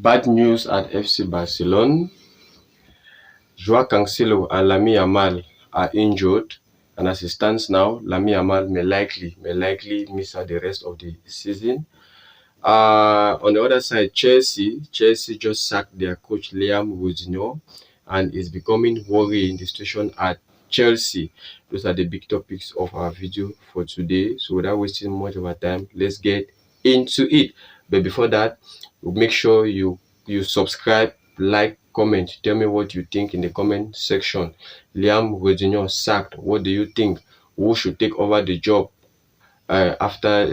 Bad news at FC Barcelone. Joao Cancelo and Lamine Yamal are injured, and as it stands now, Lamine Yamal may likely miss out the rest of the season. On the other side, Chelsea just sacked their coach Rosenior, and is becoming worrying the situation at Chelsea. Those are the big topics of our video for today. So without wasting much of our time, let's get into it. But before that, make sure you subscribe, like, comment. Tell me what you think in the comment section. Rosenior sacked. What do you think? Who should take over the job after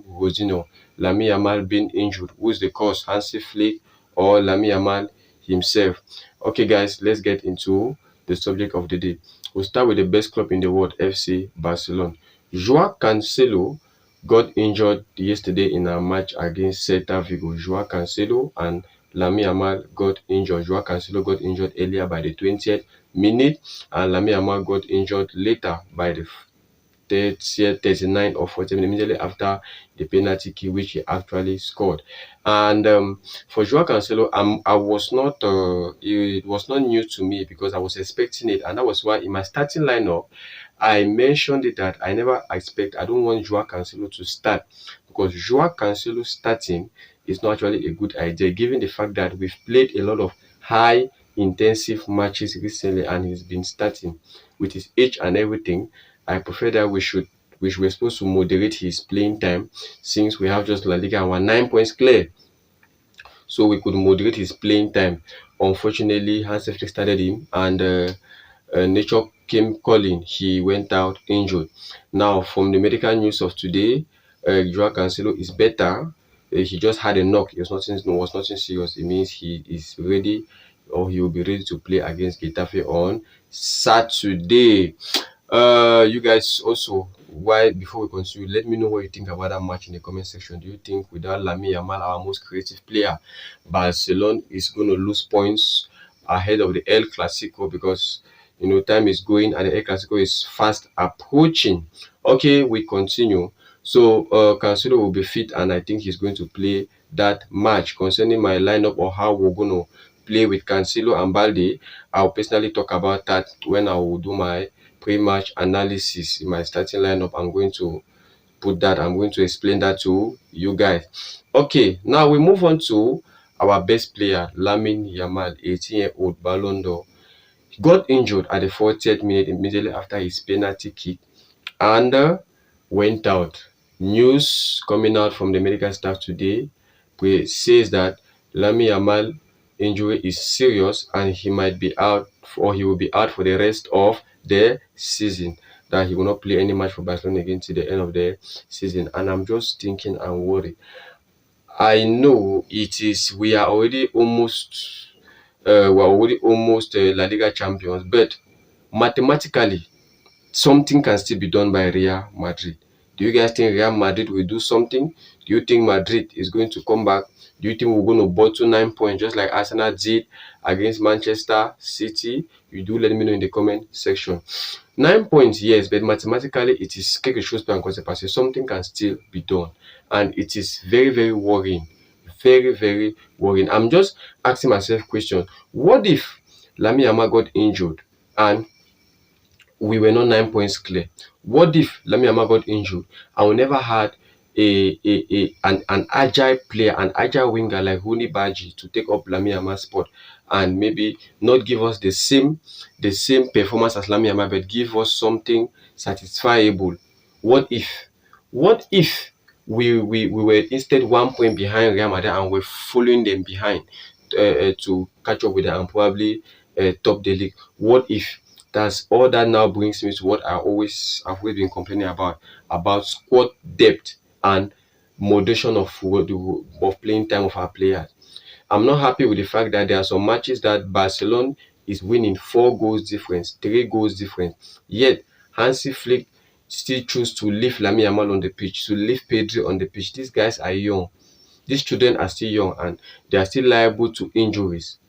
Rosenior? Lamine Yamal being injured. Who is the cause? Hansi Flick or Lamine Yamal himself? Okay, guys, let's get into the subject of the day. We'll start with the best club in the world, FC Barcelona. Joao Cancelo got injured yesterday in a match against Celta Vigo. Joao Cancelo and Lamine Yamal got injured. Joao Cancelo got injured earlier by the 20th minute, and Lamine Yamal got injured later by the 39 or 40 minutes, immediately after the penalty kick which he actually scored. And for Joao Cancelo, it was not new to me because I was expecting it, and that was why in my starting lineup I mentioned it that I don't want Joao Cancelo to start, because Joao Cancelo starting is not actually a good idea given the fact that we've played a lot of high intensive matches recently and he's been starting with his age and everything. I prefer that we're supposed to moderate his playing time, since we have just La Liga and we're 9 points clear. So we could moderate his playing time. Unfortunately, Hansi Flick started him, and nature came calling. He went out injured. Now, from the medical news of today, Joao Cancelo is better. He just had a knock. It was nothing serious. It means he is ready, or he will be ready to play against Getafe on Saturday. You guys also, before we continue, let me know what you think about that match in the comment section. Do you think without Lamine Yamal, our most creative player, Barcelona is going to lose points ahead of the El Clasico? Because time is going and the El Clasico is fast approaching. Okay, we continue. So Cancelo will be fit, and I think he's going to play that match. Concerning my lineup or how we're going to play with Cancelo and Balde, I'll personally talk about that when I will do my pre-match analysis in my starting lineup. I'm going to explain that to you guys. Okay, now we move on to our best player, Lamine Yamal, 18-year-old Ballon d'Or. He got injured at the 40th minute immediately after his penalty kick and went out. News coming out from the medical staff today says that Lamine Yamal injury is serious and he might be out, or he will be out for the rest of the season, that he will not play any match for Barcelona again till the end of the season. And I'm just thinking and worried. I know we are already almost La Liga champions, but mathematically something can still be done by Real Madrid. Do you guys think Real Madrid will do something? Do you think Madrid is going to come back? Do you think we're going to bottle 9 points just like Arsenal did against Manchester City? You do let me know in the comment section. 9 points, yes, but mathematically it is quelque chose peut encore se passer. Something can still be done, and it is very, very worrying. Very, very worrying. I'm just asking myself question. What if Lamine Yamal got injured and we were not 9 points clear? What if Lamine Yamal got injured and we never had an agile player, an agile winger like Rooney Badji to take up Lamine Yamal's spot, and maybe not give us the same performance as Lamine Yamal, but give us something satisfiable? What if we were instead 1 point behind Real Madrid and we're following them behind to catch up with them and probably top the league? What if? That's all. That now brings me to what I've always been complaining about squad depth and moderation of playing time of our players. I'm not happy with the fact that there are some matches that Barcelona is winning 4 goals difference, 3 goals difference, yet Hansi Flick still choose to leave Lamine Yamal on the pitch, to leave Pedri on the pitch. These guys are young. These children are still young and they are still liable to injuries.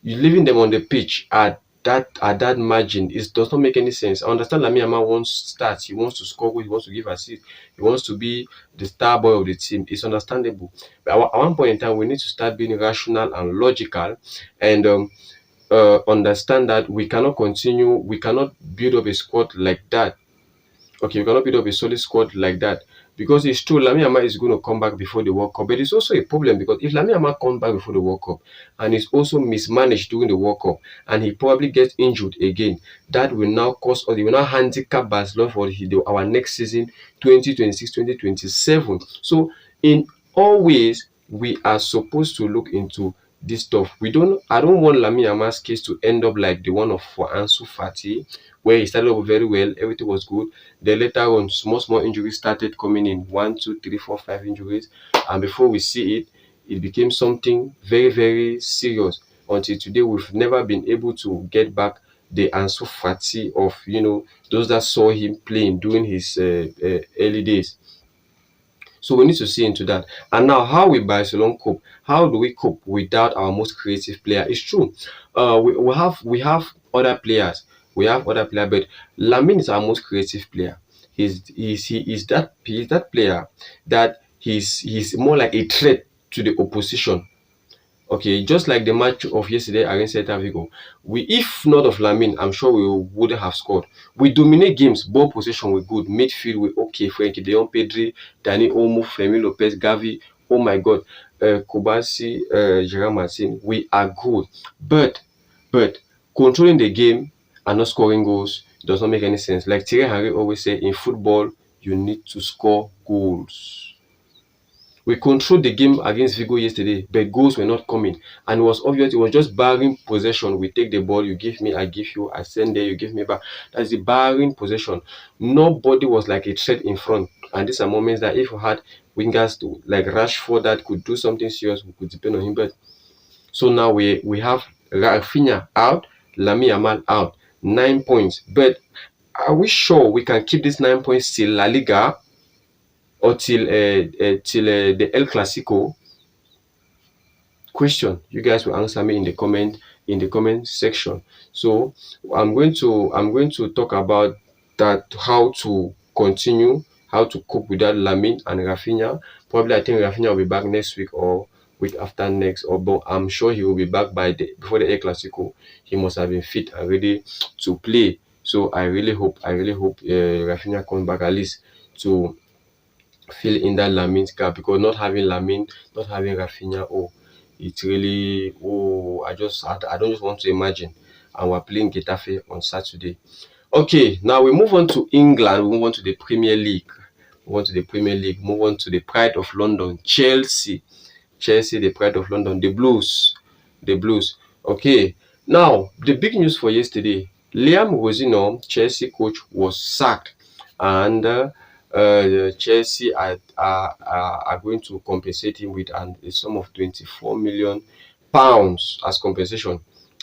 You're leaving them on the pitch at that at that margin, it does not make any sense. I understand Lamine Yamal wants stats, he wants to score goals, he wants to give assists, he wants to be the star boy of the team. It's understandable. But at one point in time, we need to start being rational and logical, and understand that we cannot continue, we cannot build up a squad like that. Okay, you cannot build up a solid squad like that, because it's true Lamine Yamal is going to come back before the World Cup, but it's also a problem because if Lamine Yamal comes back before the World Cup and is also mismanaged during the World Cup and he probably gets injured again, that will now cause, or they will now handicap Barcelona for our next season, 2026, 2027. So in all ways, we are supposed to look into this stuff. I don't want Lamine Yamal's case to end up like the one of for Ansu Fati, where he started off very well, everything was good. Then later on, small injuries started coming in, 1, 2, 3, 4, 5 injuries, and before we see it, it became something very, very serious. Until today, we've never been able to get back the Ansu Fati of those that saw him playing during his early days. So we need to see into that. And now, how will Barcelona cope? How do we cope without our most creative player? It's true. We have other players. We have other players, but Lamine is our most creative player. He is that player that he's more like a threat to the opposition. Okay, just like the match of yesterday against Celta Vigo, if not of Lamine, I'm sure we would have scored. We dominate games, ball possession we're good, midfield we're okay. Frankie De Jong, Pedri, Dani Olmo, Fermin Lopez, Gavi. Oh my God, Kobasi, Gerard Martin. We are good, but controlling the game and not scoring goals does not make any sense. Like Thierry Henry always say, in football, you need to score goals. We controlled the game against Vigo yesterday, but goals were not coming. And it was obvious, it was just barring possession. We take the ball, you give me, I give you, I send there, you give me back. That's the barring possession. Nobody was like a threat in front. And these are moments that if we had wingers like Rashford that could do something serious, we could depend on him. But so now we have RAPHINA out, Lamine Yamal out, 9 points. But are we sure we can keep this 9 points till La Liga? Or till the El Clasico? Question. You guys will answer me in the comment section. So I'm going to talk about that, how to continue, how to cope with that Lamine and RAPHINA. Probably I think RAPHINA will be back next week or week after next, or but I'm sure he will be back before the El Clasico. He must have been fit and ready to play. So I really hope RAPHINA comes back at least to fill in that Lamine's gap, because not having Lamine, not having RAPHINA, it's really, I don't just want to imagine. And we're playing Getafe on Saturday. Okay, now we move on to England. We move on to the Premier League. Move on to the pride of London, Chelsea. The pride of London, the Blues. Okay, now the big news for yesterday: Rosenior, Chelsea coach, was sacked, and Chelsea are going to compensate him with a sum of £24 million as compensation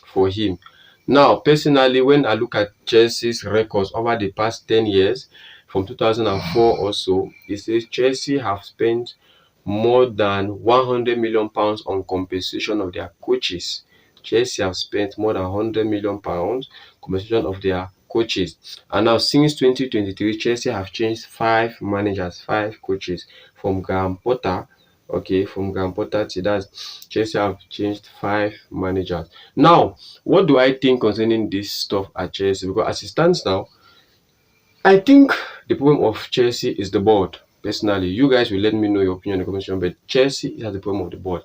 for him. Now, personally, when I look at Chelsea's records over the past 10 years, from 2004 or so, it says Chelsea have spent more than £100 million on compensation of their coaches. Chelsea have spent more than £100 million compensation of their coaches. And now, since 2023, Chelsea have changed 5 managers, 5 coaches, from Graham Potter. Okay, from Graham Potter to that, Chelsea have changed 5 managers. Now, what do I think concerning this stuff at Chelsea? Because as it stands now, I think the problem of Chelsea is the board. Personally, you guys will let me know your opinion in the comment section, but Chelsea has the problem of the board.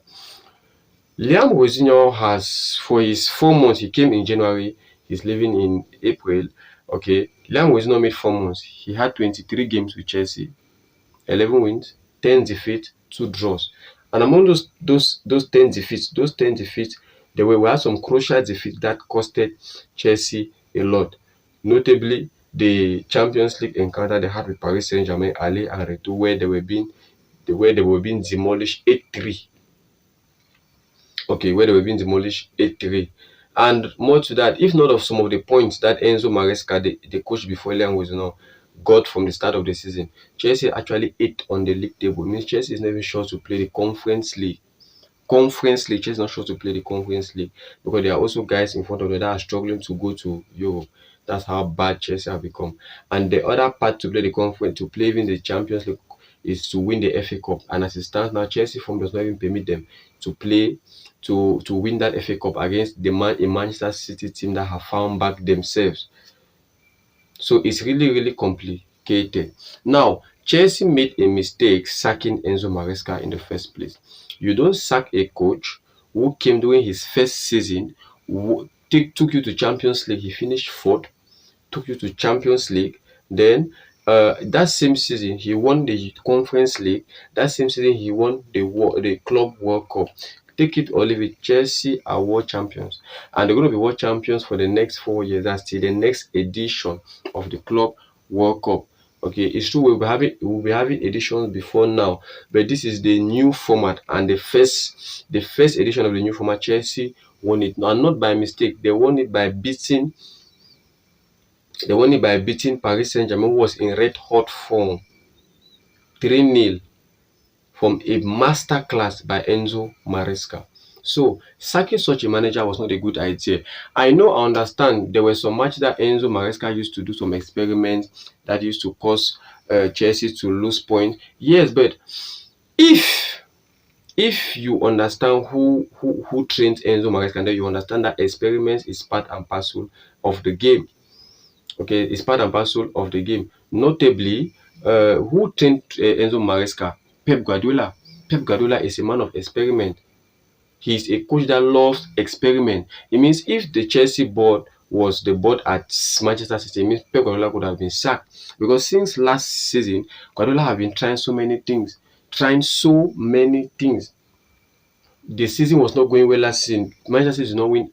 Rosenior has, for his 4 months, he came in January, he's leaving in April. Okay, Rosenior made 4 months. He had 23 games with Chelsea, 11 wins, 10 defeats, 2 draws. And among those 10 defeats, there were some crucial defeats that costed Chelsea a lot. Notably, the Champions League encounter they had with Paris Saint-Germain, Aller and Retour, where they were being demolished 8-3. Okay, where they were being demolished 8-3. And more to that, if not of some of the points that Enzo Maresca, the coach before Rosenior, got from the start of the season, Chelsea actually 8th on the league table. It means Chelsea is not even sure to play the Conference League. Conference League. Chelsea is not sure to play the Conference League because there are also guys in front of them that are struggling to go to Europe. That's how bad Chelsea have become. And the other part to play the conference, to play even the Champions League, is to win the FA Cup. And as it stands now, Chelsea form does not even permit them to play to win that FA Cup against a Manchester City team that have found back themselves. So it's really, really complicated. Now, Chelsea made a mistake sacking Enzo Maresca in the first place. You don't sack a coach who came during his first season, took you to Champions League, he finished fourth, took you to Champions League. Then that same season he won the Conference League. That same season he won the Club World Cup. Take it or leave it, Chelsea are world champions, and they're going to be world champions for the next 4 years. That's till the next edition of the Club World Cup. Okay, it's true we'll be having editions before now, but this is the new format, and the first edition of the new format, Chelsea won it, and not by mistake. They won it by beating Paris Saint-Germain, who was in red hot form, 3-0 from a masterclass by Enzo Maresca. So sacking such a manager was not a good idea. I understand there were some matches that Enzo Maresca used to do some experiments that used to cause Chelsea to lose points. Yes, but if you understand who trains Enzo Maresca, then you understand that experiments is part and parcel of the game. Okay, it's part and parcel of the game. Notably, who trained Enzo Maresca? Pep Guardiola. Pep Guardiola is a man of experiment. He's a coach that loves experiment. It means if the Chelsea board was the board at Manchester City, it means Pep Guardiola could have been sacked. Because since last season, Guardiola have been trying so many things. The season was not going well last season. Manchester City did not win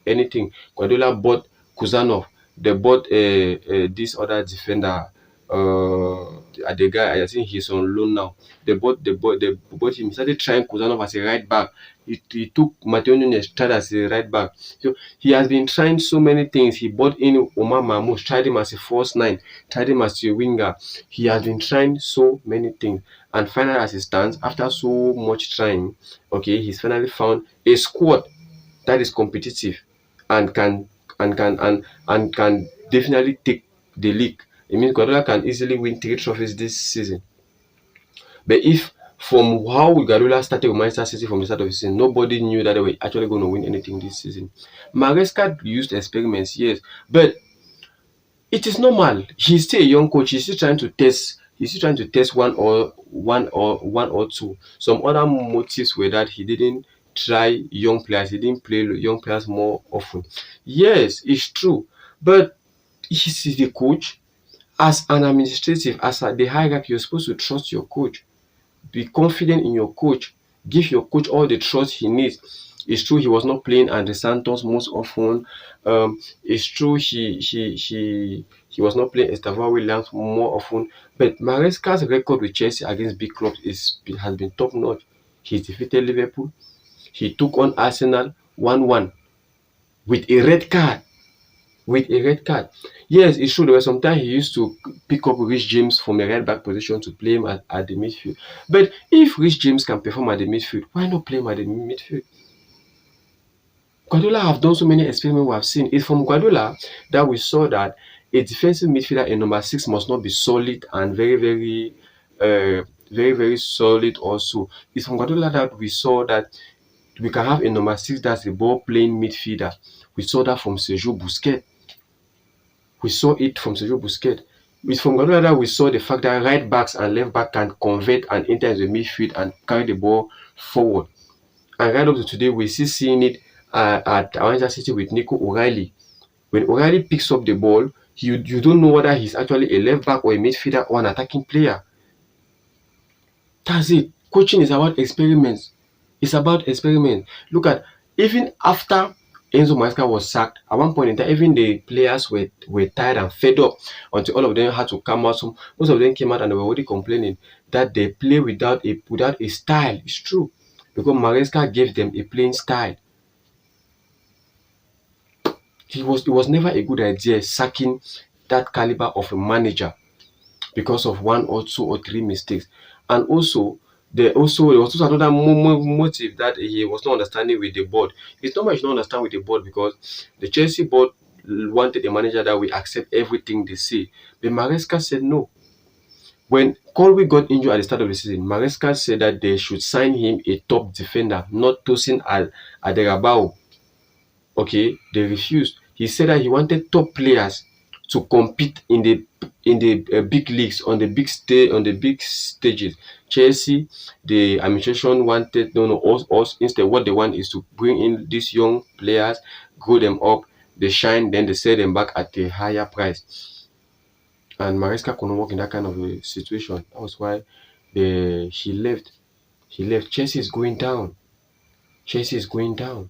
anything. Guardiola bought Kuzanov. They bought this other defender. The guy, I think he's on loan now. They bought him. He started trying Kuzanov as a right back. He took Mateo Nunes, tried as a right back. So he has been trying so many things. He bought in Omar Mahmoud, tried him as a false nine, tried him as a winger. He has been trying so many things. And finally, as it stands, after so much trying, okay, he's finally found a squad that is competitive and can definitely take the league. It means Guardiola can easily win 3 trophies this season. But if from how Guardiola started with Manchester City from the start of the season, nobody knew that they were actually going to win anything this season. Maresca used experiments, yes, but it is normal. He's still a young coach. He's still trying to test. One or two. Some other motives were that he didn't try young players. He didn't play young players more often. Yes, it's true, but he's the coach. As an administrative, as the hierarchy, you're supposed to trust your coach. Be confident in your coach. Give your coach all the trust he needs. It's true he was not playing Andre Santos most often. It's true he was not playing Estevao Williams more often. But Maresca's record with Chelsea against big clubs has been top notch. He defeated Liverpool. He took on Arsenal 1-1 with a red card. Yes, it's true. There were sometimes he used to pick up Rich James from a right back position to play him at the midfield. But if Rich James can perform at the midfield, why not play him at the midfield? Guardiola have done so many experiments we have seen. It's from Guardiola that we saw that a defensive midfielder in number 6 must not be solid and very solid also. It's from Guardiola that we saw that we can have a number 6 that's a ball playing midfielder. We saw that from Sergio Busquets. It's from Guardiola that we saw the fact that right backs and left back can convert and enter the midfield and carry the ball forward. And right up to today, we still seeing it at Manchester City with Nico O'Reilly. When O'Reilly picks up the ball, you don't know whether he's actually a left back or a midfielder or an attacking player. That's it. Coaching is about experiments. Look at, even after Enzo Maresca was sacked, at one point in time, even the players were tired and fed up until all of them had to come out. Most of them came out and they were already complaining that they play without a style. It's true, because Maresca gave them a playing style. It was never a good idea sacking that caliber of a manager because of 1 or 2 or 3 mistakes. And also, there was also another motive that he was not understanding with the board. It's not much not understand with the board because the Chelsea board wanted a manager that will accept everything they say. But Maresca said no. When Colby got injured at the start of the season, Maresca said that they should sign him a top defender, not Tosin Aderabao. Okay, they refused. He said that he wanted top players to compete in the big leagues on the big stages. Chelsea, the administration wanted no us instead. What they want is to bring in these young players, grow them up, they shine, then they sell them back at a higher price. And Maresca couldn't work in that kind of a situation. That was why he left. He left. Chelsea is going down. Chelsea is going down.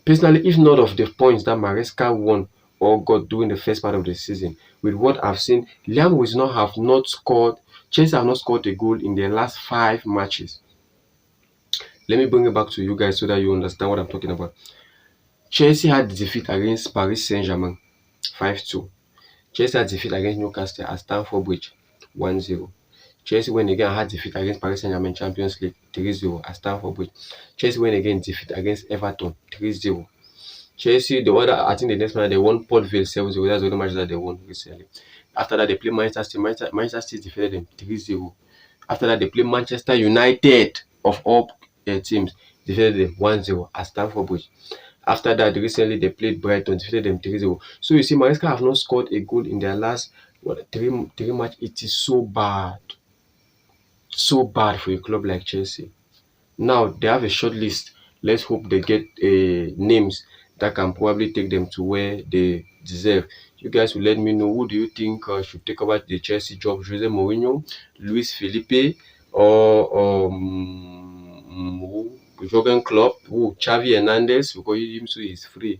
Personally, if not of the points that Maresca won or got during the first part of the season, with what I've seen, Liam Wisnor have not scored. Chelsea have not scored a goal in their last 5 matches. Let me bring it back to you guys so that you understand what I'm talking about. Chelsea had defeat against Paris Saint-Germain 5-2. Chelsea had defeat against Newcastle at Stamford Bridge 1-0. Chelsea went again and had defeat against Paris Saint-Germain Champions League 3-0 at Stamford Bridge. Chelsea went again defeat against Everton 3-0. Chelsea, the one that I think the next match they won Port Vale 7-0. That's the only match that they won recently. After that, they played Manchester City. Manchester City defeated them 3-0. After that, they played Manchester United of all teams, defeated them 1-0 at Stamford Bridge. After that, recently they played Brighton, defeated them 3-0. So you see, Maresca have not scored a goal in their last three match. It is so bad for a club like Chelsea. Now they have a short list. Let's hope they get names that can probably take them to where they deserve. You guys will let me know, who do you think should take over the Chelsea job? Jose Mourinho, Luis Felipe, or Jurgen Klopp, Xavi Hernandez, because him too is free.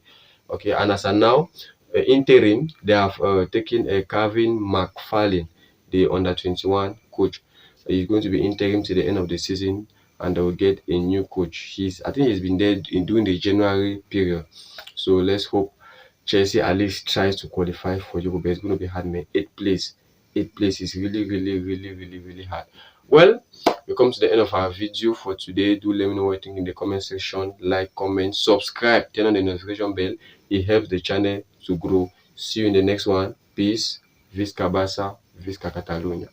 Okay, and as of now, interim, they have taken Kevin McFarlane, the under-21 coach. He's going to be interim to the end of the season, and they will get a new coach. I think he's been there during the January period. So let's hope Chelsea at least tries to qualify for Europe. But it's going to be hard, man. 8th place. 8th place is really hard. Well, we come to the end of our video for today. Do let me know what you think in the comment section. Like, comment, subscribe, turn on the notification bell. It helps the channel to grow. See you in the next one. Peace. Visca Barça. Visca Catalonia.